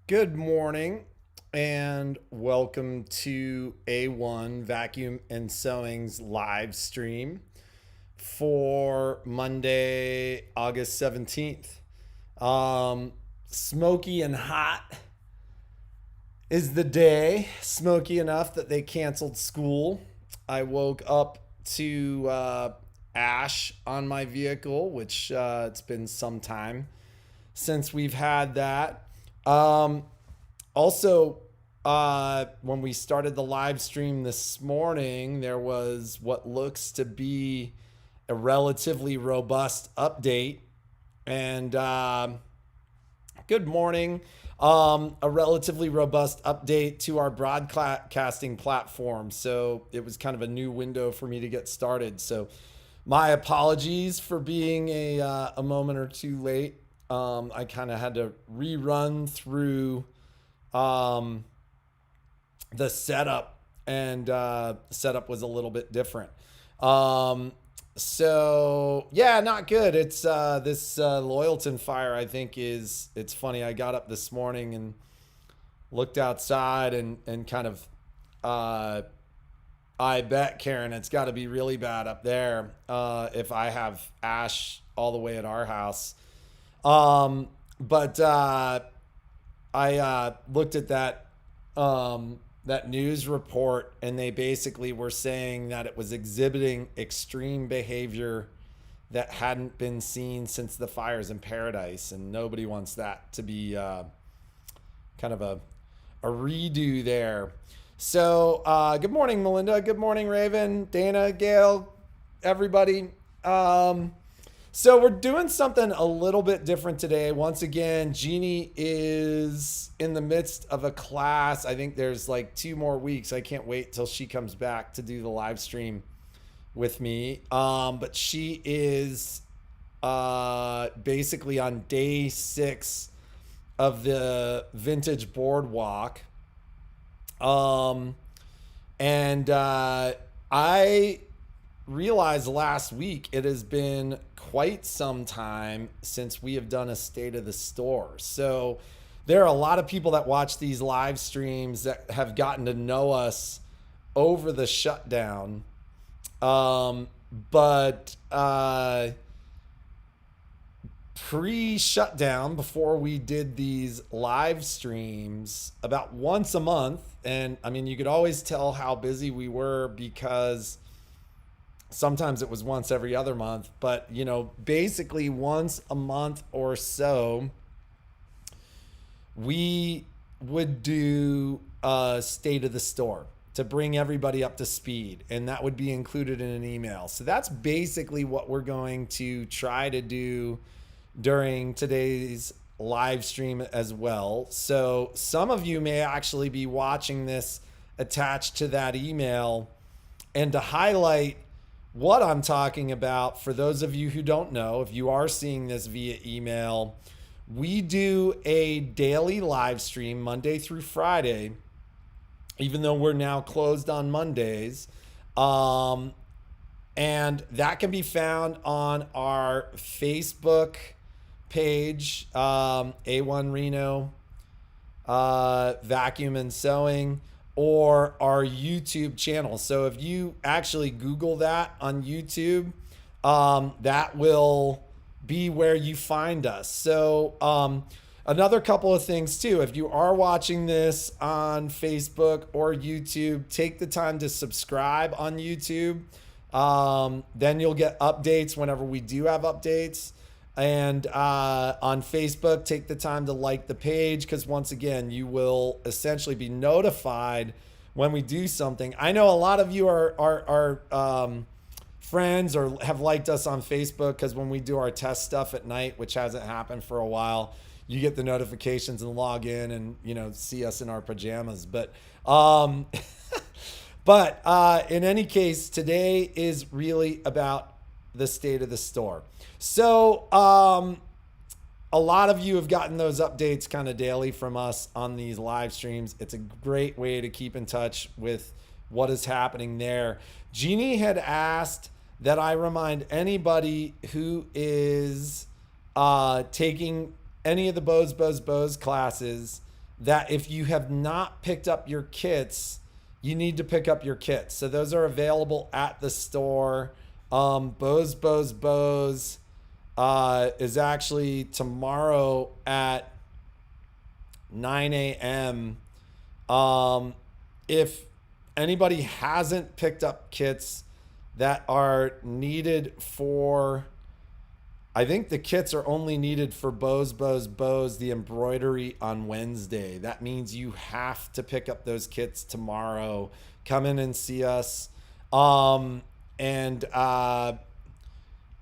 Good morning and welcome to A1 Vacuum and Sewing's live stream for Monday, August 17th. Smoky and hot is the day. Smoky enough that they canceled school. I woke up to ash on my vehicle, which it's been some time since we've had that. Also, when we started the live stream this morning, there was what looks to be a relatively robust update. And good morning. A relatively robust update to our broadcasting platform. So it was kind of a new window for me to get started. So my apologies for being a moment or two late. I kind of had to rerun through the setup, and setup was a little bit different. So yeah, not good. It's this Loyalton fire, I think it's funny. I got up this morning and looked outside and kind of I bet, Karen, it's got to be really bad up there if I have ash all the way at our house. But I looked at that news report, and they basically were saying that it was exhibiting extreme behavior that hadn't been seen since the fires in Paradise, and nobody wants that to be kind of a redo there. So good morning, Melinda. Good morning, Raven, Dana, Gail, everybody. So we're doing something a little bit different today. Once again, Jeannie is in the midst of a class. I think there's like 2 more weeks. I can't wait till she comes back to do the live stream with me. But she is basically on day 6 of the Vintage Boardwalk. And I realized last week it has been quite some time since we have done a state of the store. So there are a lot of people that watch these live streams that have gotten to know us over the shutdown. But pre-shutdown, before we did these live streams about once a month, and I mean, you could always tell how busy we were because sometimes it was once every other month, but basically once a month or so, we would do a state of the store to bring everybody up to speed, and that would be included in an email. So that's basically what we're going to try to do during today's live stream as well. So some of you may actually be watching this attached to that email, and to highlight what I'm talking about, for those of you who don't know, if you are seeing this via email, we do a daily live stream Monday through Friday, even though we're now closed on Mondays. And that can be found on our Facebook page, A1 Reno Vacuum and Sewing, or our YouTube channel. So if you actually Google that on YouTube, that will be where you find us. So another couple of things too, if you are watching this on Facebook or YouTube, take the time to subscribe on YouTube. Then you'll get updates whenever we do have updates. And on Facebook, take the time to like the page, because once again, you will essentially be notified when we do something. I know a lot of you are friends or have liked us on Facebook, because when we do our test stuff at night, which hasn't happened for a while, you get the notifications and log in and see us in our pajamas. But in any case, today is really about the state of the store. So a lot of you have gotten those updates kind of daily from us on these live streams. It's a great way to keep in touch with what is happening there. Jeannie had asked that I remind anybody who is taking any of the Bows classes that if you have not picked up your kits, you need to pick up your kits. So those are available at the store. Bose is actually tomorrow at 9 a.m. If anybody hasn't picked up kits that are needed for, I think the kits are only needed for Bose, the embroidery on Wednesday. That means you have to pick up those kits tomorrow. Come in and see us. And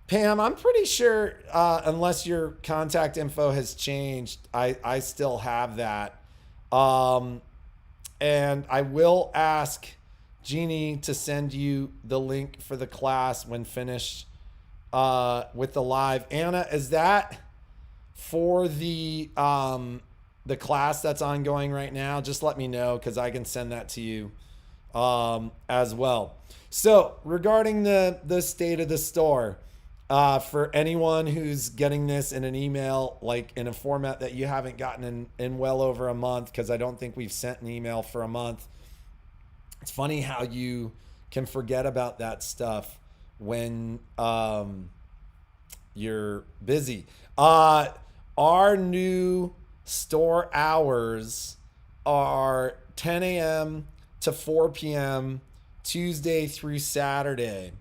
Pam, I'm pretty sure, unless your contact info has changed, I still have that. And I will ask Jeannie to send you the link for the class when finished with the live. Anna, is that for the class that's ongoing right now? Just let me know, because I can send that to you as well. So regarding the state of the store, for anyone who's getting this in an email, like in a format that you haven't gotten in well over a month, because I don't think we've sent an email for a month. It's funny how you can forget about that stuff when you're busy. Our new store hours are 10 a.m. to 4 p.m. Tuesday through Saturday.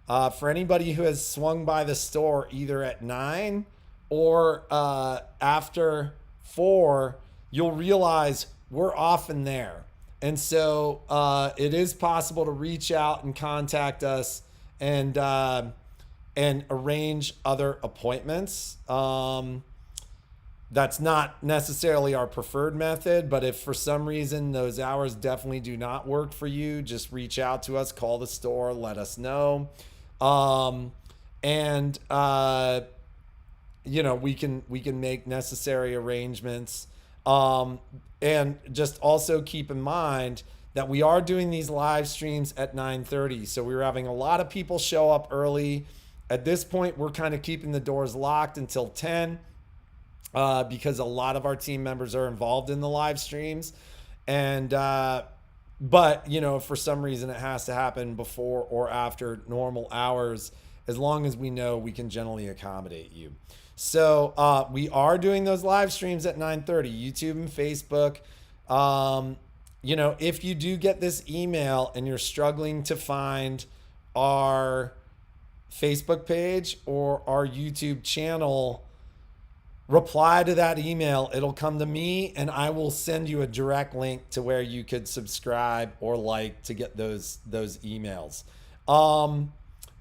For anybody who has swung by the store either at 9 or after 4, you'll realize we're often there. And so it is possible to reach out and contact us and arrange other appointments. That's not necessarily our preferred method, but if for some reason those hours definitely do not work for you, just reach out to us, call the store, let us know. We can make necessary arrangements. And just also keep in mind that we are doing these live streams at 9:30. So we're having a lot of people show up early. At this point, we're kind of keeping the doors locked until 10, because a lot of our team members are involved in the live streams. And, but for some reason it has to happen before or after normal hours. As long as we know, we can generally accommodate you. So we are doing those live streams at 9:30, YouTube and Facebook. If you do get this email and you're struggling to find our Facebook page or our YouTube channel, reply to that email. It'll come to me and I will send you a direct link to where you could subscribe or like to get those emails.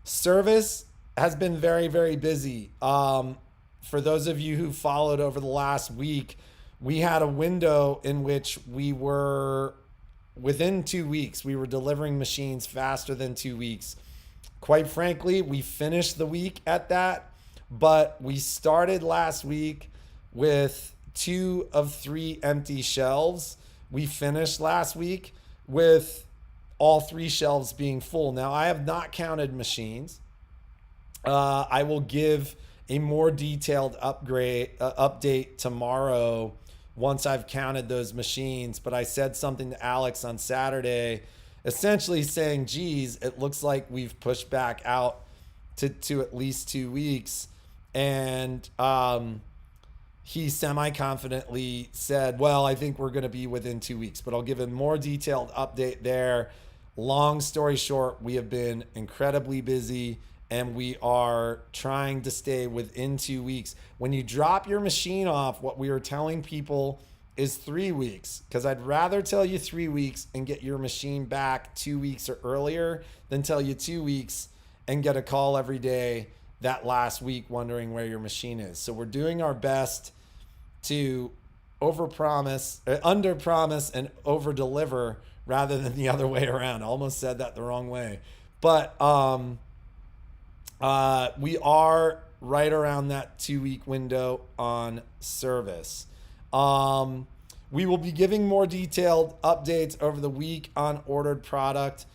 Service has been very, very busy. For those of you who followed over the last week, we had a window in which we were within 2 weeks. We were delivering machines faster than 2 weeks. Quite frankly, we finished the week at that, but we started last week with 2 of 3 empty shelves. We finished last week with all 3 shelves being full. Now, I have not counted machines. I will give a more detailed update tomorrow once I've counted those machines. But I said something to Alex on Saturday, essentially saying, geez, it looks like we've pushed back out to at least 2 weeks. And he semi-confidently said, well, I think we're going to be within 2 weeks, but I'll give a more detailed update there. Long story short, we have been incredibly busy and we are trying to stay within 2 weeks. When you drop your machine off, what we are telling people is 3 weeks, because I'd rather tell you 3 weeks and get your machine back 2 weeks or earlier than tell you 2 weeks and get a call every day that last week wondering where your machine is. So we're doing our best to underpromise and overdeliver rather than the other way around. I almost said that the wrong way. But we are right around that 2 week window on service. We will be giving more detailed updates over the week on ordered product.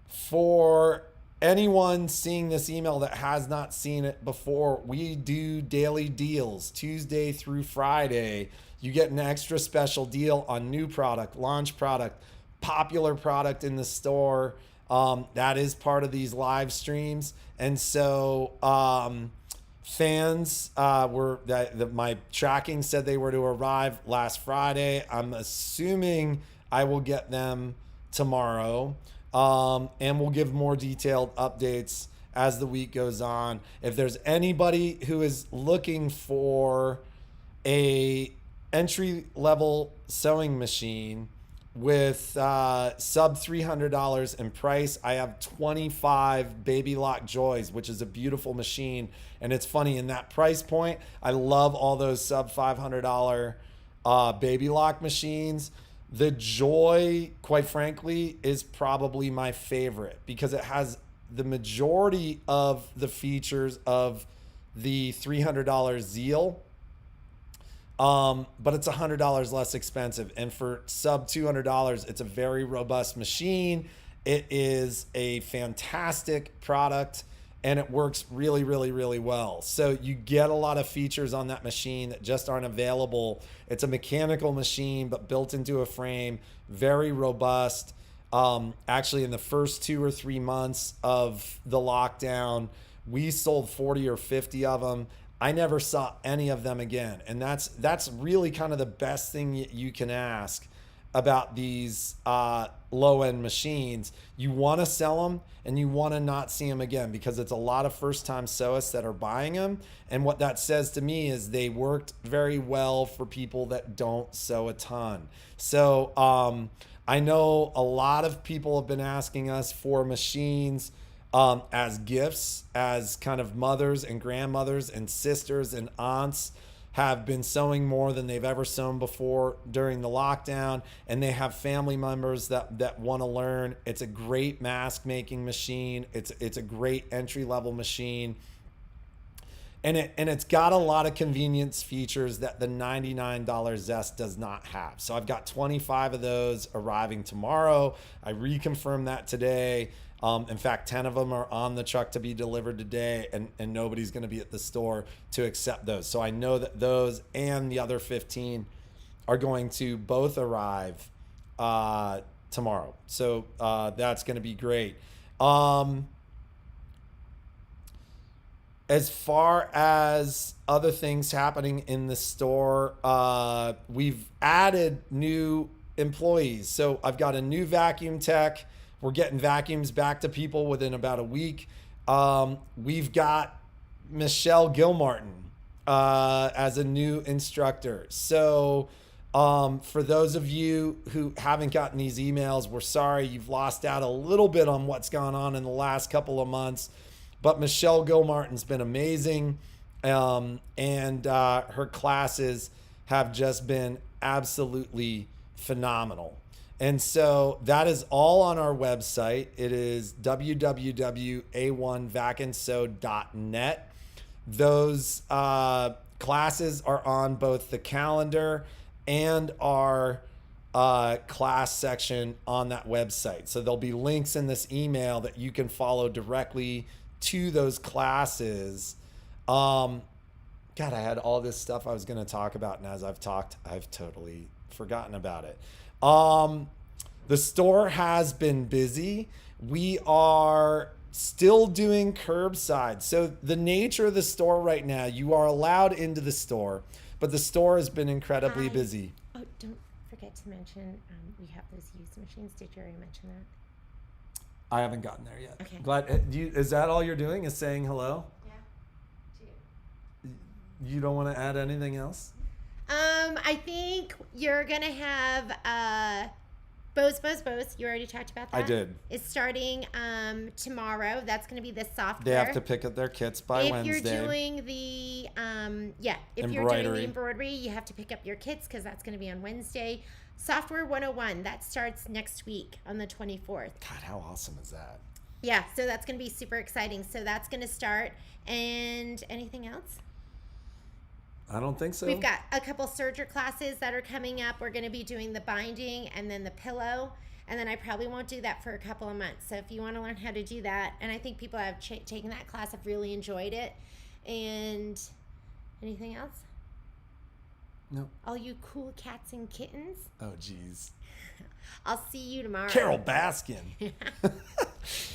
For anyone seeing this email that has not seen it before, we do daily deals Tuesday through Friday. You get an extra special deal on new product, launch product, popular product in the store. That is part of these live streams. And so fans my tracking said they were to arrive last Friday. I'm assuming I will get them tomorrow. And we'll give more detailed updates as the week goes on. If there's anybody who is looking for a entry level sewing machine with sub $300 in price, I have 25 Baby Lock Joys, which is a beautiful machine. And it's funny, in that price point, I love all those sub $500 Baby Lock machines. The Joy, quite frankly, is probably my favorite because it has the majority of the features of the $300 Zeal, but it's $100 less expensive. And for sub $200, it's a very robust machine. It is a fantastic product, and it works really, really, really well. So you get a lot of features on that machine that just aren't available. It's a mechanical machine, but built into a frame, very robust. Actually, in the first 2 or 3 months of the lockdown, we sold 40 or 50 of them. I never saw any of them again. And that's really kind of the best thing you can ask about these low-end machines. You want to sell them and you want to not see them again, because it's a lot of first-time sewists that are buying them. And what that says to me is they worked very well for people that don't sew a ton. So I know a lot of people have been asking us for machines as gifts, as kind of mothers and grandmothers and sisters and aunts have been sewing more than they've ever sewn before during the lockdown, and they have family members that want to learn. It's a great mask making machine. It's a great entry level machine, and it's got a lot of convenience features that the $99 Zest does not have. So I've got 25 of those arriving tomorrow. I reconfirmed that today. In fact, 10 of them are on the truck to be delivered today, and nobody's going to be at the store to accept those. So I know that those and the other 15 are going to both arrive tomorrow. So that's going to be great. As far as other things happening in the store, we've added new employees. So I've got a new vacuum tech. We're getting vacuums back to people within about a week. We've got Michelle Gilmartin as a new instructor. So for those of you who haven't gotten these emails, we're sorry. You've lost out a little bit on what's gone on in the last couple of months. But Michelle Gilmartin's been amazing. And her classes have just been absolutely phenomenal. And so that is all on our website. It is www.a1vacandsew.net. Those classes are on both the calendar and our class section on that website. So there'll be links in this email that you can follow directly to those classes. God, I had all this stuff I was going to talk about, and as I've talked, I've totally forgotten about it. The store has been busy. We are still doing curbside. So the nature of the store right now, you are allowed into the store, but the store has been incredibly busy. Oh, don't forget to mention we have those used machines. Did you already mention that? I haven't gotten there yet. Okay. Glad. Is that all you're doing? Is saying hello? Yeah. You don't want to add anything else? I think you're gonna have Bose. You already talked about that. I did. It's starting tomorrow. That's gonna be the software. They have to pick up their kits by Wednesday. If you're doing the embroidery, you have to pick up your kits because that's gonna be on Wednesday. Software 101, that starts next week on the 24th. God, how awesome is that? Yeah, so that's gonna be super exciting. So that's gonna start. And anything else? I don't think so. We've got a couple serger classes that are coming up. We're going to be doing the binding and then the pillow. And then I probably won't do that for a couple of months. So if you want to learn how to do that, and I think people have taken that class have really enjoyed it. And anything else? No. All you cool cats and kittens. Oh, geez. I'll see you tomorrow. Carol Baskin.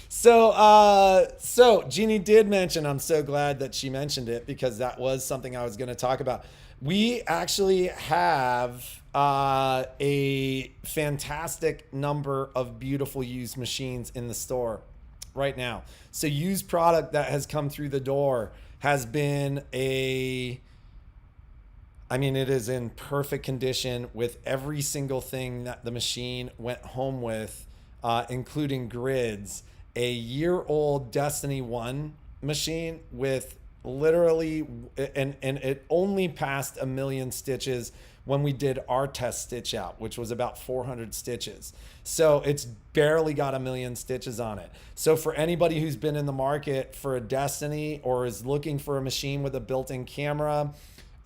So Jeannie did mention, I'm so glad that she mentioned it because that was something I was going to talk about. We actually have a fantastic number of beautiful used machines in the store right now. So used product that has come through the door has been it is in perfect condition with every single thing that the machine went home with, including grids. A year-old Destiny 1 machine with literally, and it only passed 1 million stitches when we did our test stitch out, which was about 400 stitches. So it's barely got 1 million stitches on it. So for anybody who's been in the market for a Destiny or is looking for a machine with a built-in camera,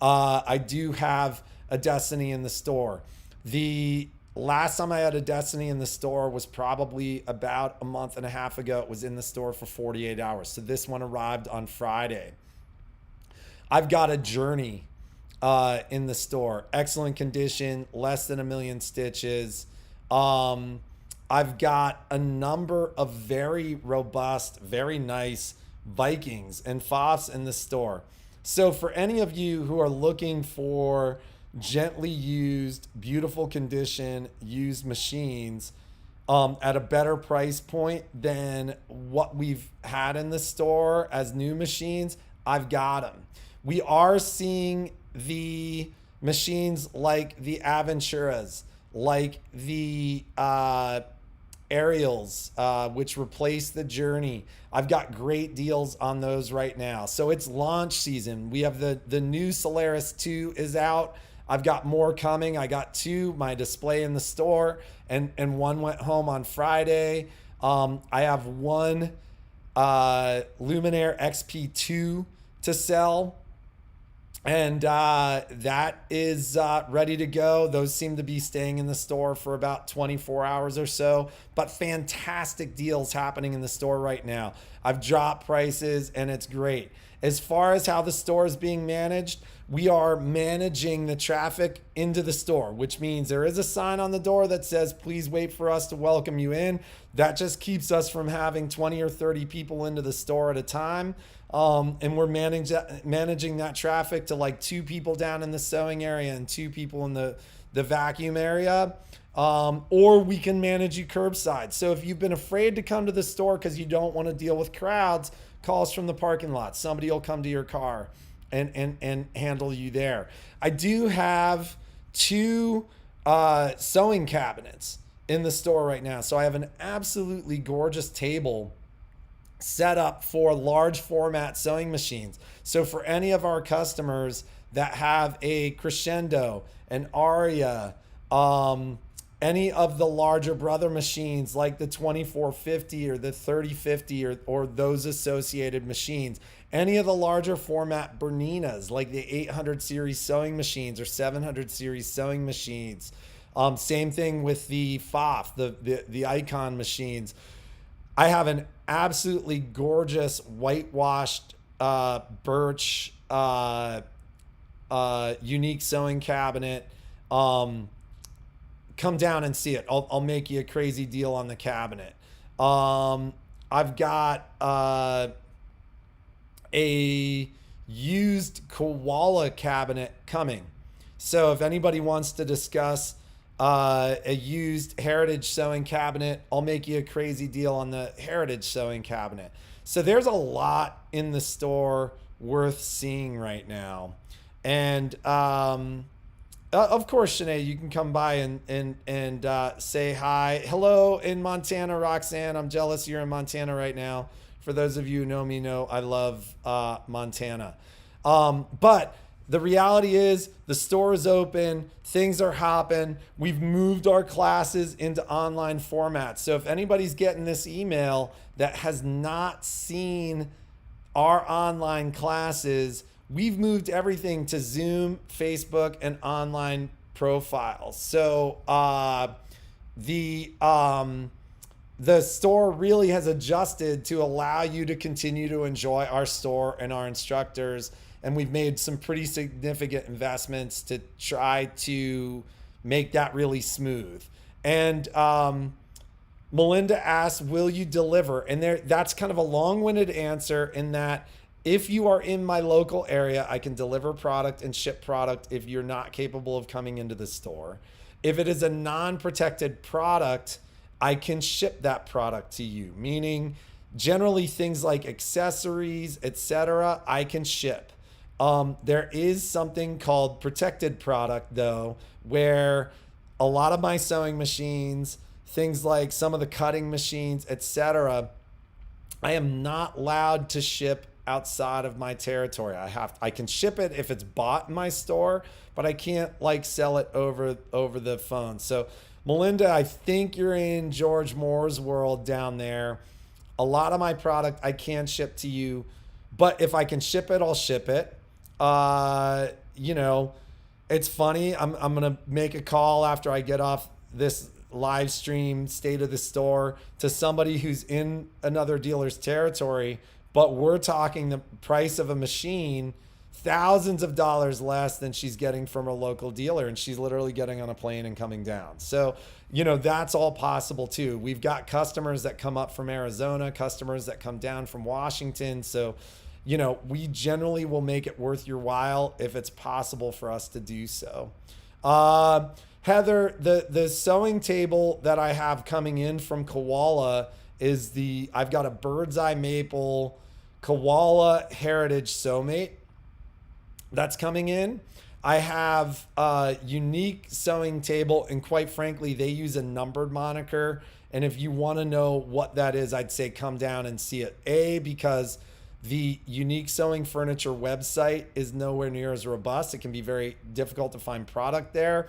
I do have a Destiny in the store. The last time I had a Destiny in the store was probably about a month and a half ago. It was in the store for 48 hours. So this one arrived on Friday. I've got a Journey in the store. Excellent condition, less than 1 million stitches. I've got a number of very robust, very nice Vikings and Fofs in the store. So for any of you who are looking for gently used, beautiful condition, used machines at a better price point than what we've had in the store as new machines, I've got them. We are seeing the machines like the Aventuras, like the Aerials, which replace the Journey. I've got great deals on those right now. So it's launch season. We have the new Solaris 2 is out. I've got more coming. I got 2, my display in the store, and one went home on Friday. I have one Luminaire XP2 to sell. And that is ready to go. Those seem to be staying in the store for about 24 hours or so, but fantastic deals happening in the store right now. I've dropped prices and it's great. As far as how the store is being managed, we are managing the traffic into the store, which means there is a sign on the door that says, please wait for us to welcome you in. That just keeps us from having 20 or 30 people into the store at a time. And we're managing that traffic to like 2 people down in the sewing area and 2 people in the vacuum area. Or we can manage you curbside. So if you've been afraid to come to the store because you don't want to deal with crowds, call us from the parking lot. Somebody will come to your car and handle you there. I do have 2 sewing cabinets in the store right now. So I have an absolutely gorgeous table set up for large format sewing machines. So for any of our customers that have a Crescendo, an Aria, any of the larger brother machines like the 2450 or the 3050 or those associated machines, any of the larger format Berninas like the 800 series sewing machines or 700 series sewing machines. Same thing with the FOF, the Icon machines. I have an absolutely gorgeous whitewashed birch unique sewing cabinet. Come down and see it. I'll make you a crazy deal on the cabinet. I've got a used koala cabinet coming. So if anybody wants to discuss a used heritage sewing cabinet, I'll make you a crazy deal on the heritage sewing cabinet. So there's a lot in the store worth seeing right now. And of course, Shanae, you can come by and say hi. Hello in Montana, Roxanne. I'm jealous you're in Montana right now. For those of you who know me, know I love Montana. But the reality is the store is open. Things are hopping. We've moved our classes into online formats. So if anybody's getting this email that has not seen our online classes, we've moved everything to Zoom, Facebook, and online profiles. So the store really has adjusted to allow you to continue to enjoy our store and our instructors. And we've made some pretty significant investments to try to make that really smooth. And Melinda asks, will you deliver? And that's kind of a long-winded answer in that if you are in my local area, I can deliver product and ship product if you're not capable of coming into the store. If it is a non-protected product, I can ship that product to you, meaning generally things like accessories, etc., I can ship. There is something called protected product, though, where a lot of my sewing machines, things like some of the cutting machines, etc., I am not allowed to ship outside of my territory. I can ship it if it's bought in my store, but I can't like sell it over the phone. So Melinda, I think you're in George Moore's world down there. A lot of my product I can ship to you, but if I can ship it, I'll ship it. You know, it's funny. I'm gonna make a call after I get off this live stream state of the store to somebody who's in another dealer's territory, but we're talking the price of a machine thousands of dollars less than she's getting from a local dealer, and she's literally getting on a plane and coming down. So, you know, that's all possible too. We've got customers that come up from Arizona, customers that come down from Washington. So, you know, we generally will make it worth your while if it's possible for us to do so. Heather, the sewing table that I have coming in from Koala is I've got a bird's eye maple Koala Heritage Sew Mate that's coming in. I have a unique sewing table, and quite frankly, they use a numbered moniker. And if you want to know what that is, I'd say come down and see it. Because the Unique Sewing Furniture website is nowhere near as robust. It can be very difficult to find product there.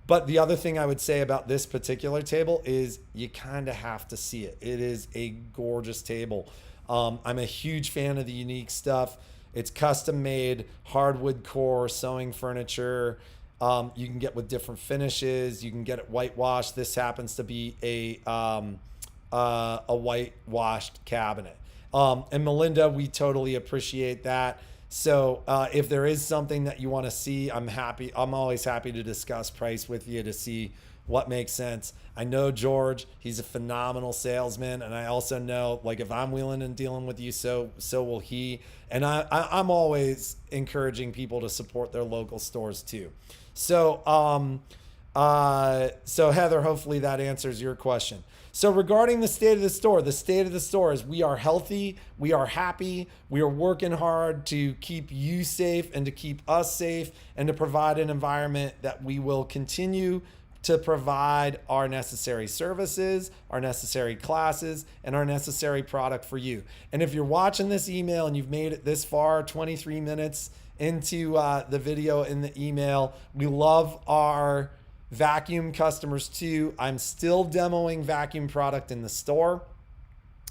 But the other thing I would say about this particular table is you kind of have to see it. It is a gorgeous table. I'm a huge fan of the Unique stuff. It's custom made hardwood core sewing furniture. You can get with different finishes. You can get it whitewashed. This happens to be a whitewashed cabinet. And Melinda, we totally appreciate that. So if there is something that you want to see, I'm always happy to discuss price with you to see what makes sense. I know George, he's a phenomenal salesman. And I also know, like, if I'm wheeling and dealing with you, so will he. And I'm always encouraging people to support their local stores too. So, so Heather, hopefully that answers your question. So regarding the state of the store is we are healthy, we are happy, we are working hard to keep you safe and to keep us safe and to provide an environment that we will continue to provide our necessary services, our necessary classes, and our necessary product for you. And if you're watching this email and you've made it this far, 23 minutes into the video in the email, we love our vacuum customers too. I'm still demoing vacuum product in the store.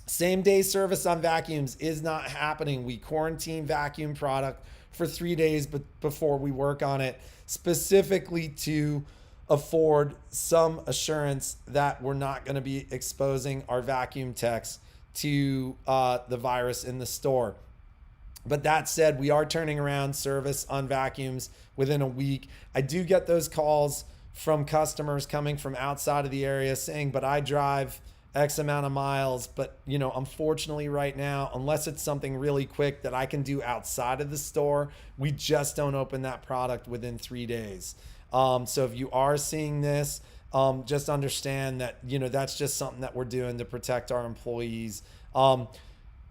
Same day service on vacuums is not happening. We quarantine vacuum product for 3 days before we work on it, specifically to afford some assurance that we're not going to be exposing our vacuum techs to the virus in the store. But that said, we are turning around service on vacuums within a week. I do get those calls from customers coming from outside of the area saying, but I drive X amount of miles. But, you know, unfortunately right now, unless it's something really quick that I can do outside of the store, we just don't open that product within 3 days. So if you are seeing this, just understand that, you know, that's just something that we're doing to protect our employees.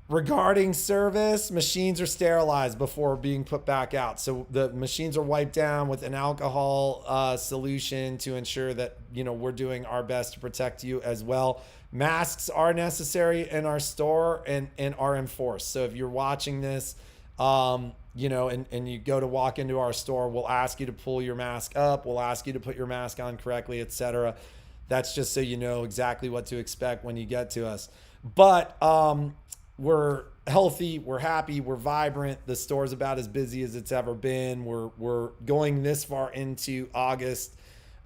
Regarding service, machines are sterilized before being put back out. So the machines are wiped down with an alcohol solution to ensure that, you know, we're doing our best to protect you as well. Masks are necessary in our store and are enforced. So if you're watching this, you know, and you go to walk into our store, we'll ask you to pull your mask up. We'll ask you to put your mask on correctly, etc. That's just so you know exactly what to expect when you get to us. But we're healthy, we're happy, we're vibrant. The store's about as busy as it's ever been. We're going this far into August.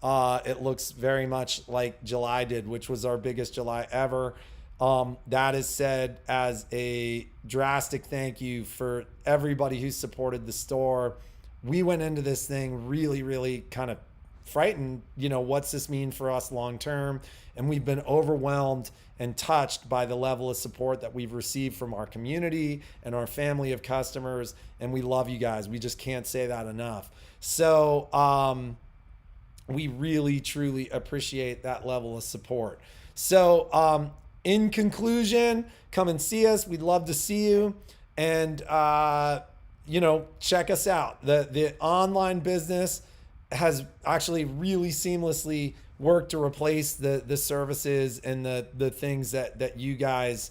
It looks very much like July did, which was our biggest July ever. That is said as a drastic thank you for everybody who supported the store. We went into this thing really, really kind of frightened, what's this mean for us long term? And we've been overwhelmed and touched by the level of support that we've received from our community and our family of customers. And we love you guys. We just can't say that enough. So we really, truly appreciate that level of support. So in conclusion, come and see us. We'd love to see you. And, check us out. The online business has actually really seamlessly worked to replace the services and the things that you guys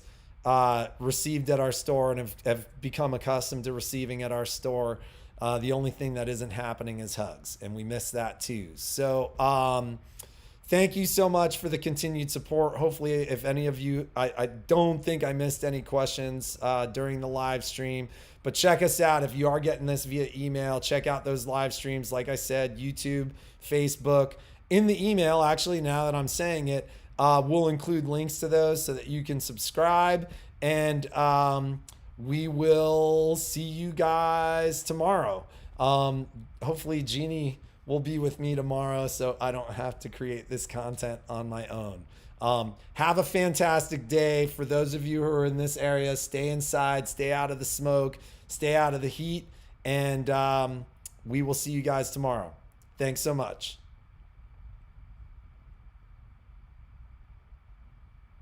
received at our store and have become accustomed to receiving at our store. The only thing that isn't happening is hugs, and we miss that too. So thank you so much for the continued support. Hopefully, if any of you, I don't think I missed any questions during the live stream. But check us out. If you are getting this via email, check out those live streams. Like I said, YouTube, Facebook. In the email, actually, now that I'm saying it, we'll include links to those so that you can subscribe. And we will see you guys tomorrow. Hopefully, Jeannie will be with me tomorrow so I don't have to create this content on my own. Have a fantastic day. For those of you who are in this area, stay inside, stay out of the smoke, stay out of the heat, and we will see you guys tomorrow. Thanks so much.